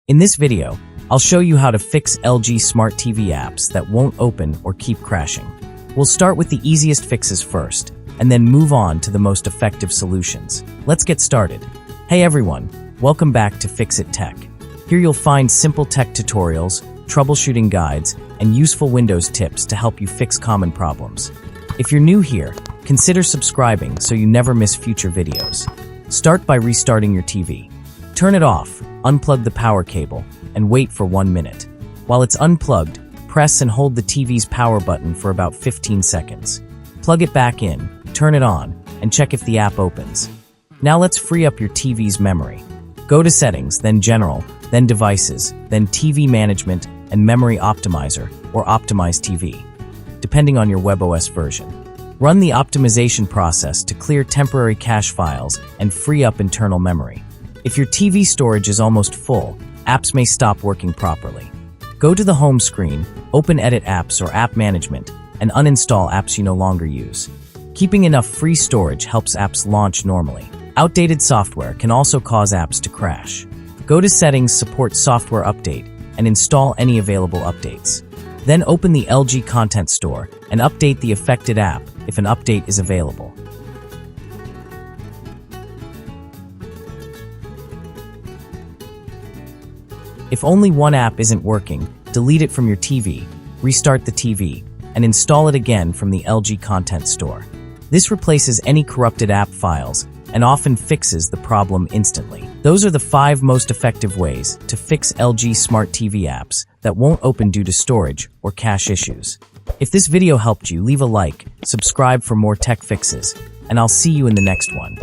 In this video, I'll show you how to fix LG Smart TV apps that won't open or keep crashing. We'll start with the easiest fixes first, and then move on to the most effective solutions. Let's get started. Hey everyone, welcome back to Fix It Tech. Here you'll find simple tech tutorials, troubleshooting guides, and useful Windows tips to help you fix common problems. If you're new here, consider subscribing so you never miss future videos. Start by restarting your TV. Turn it off, unplug the power cable, and wait for 1 minute. While it's unplugged, press and hold the TV's power button for about 15 seconds. Plug it back in, turn it on, and check if the app opens. Now let's free up your TV's memory. Go to Settings, then General, then Devices, then TV Management and Memory Optimizer, or Optimize TV, depending on your WebOS version. Run the optimization process to clear temporary cache files and free up internal memory. If your TV storage is almost full, apps may stop working properly. Go to the home screen, open Edit Apps or App Management, and uninstall apps you no longer use. Keeping enough free storage helps apps launch normally. Outdated software can also cause apps to crash. Go to Settings, Support Software Update, and install any available updates. Then open the LG Content Store and update the affected app if an update is available. If only one app isn't working, delete it from your TV, restart the TV, and install it again from the LG Content Store. This replaces any corrupted app files and often fixes the problem instantly. Those are the 5 most effective ways to fix LG Smart TV apps that won't open due to storage or cache issues. If this video helped you, leave a like, subscribe for more tech fixes, and I'll see you in the next one.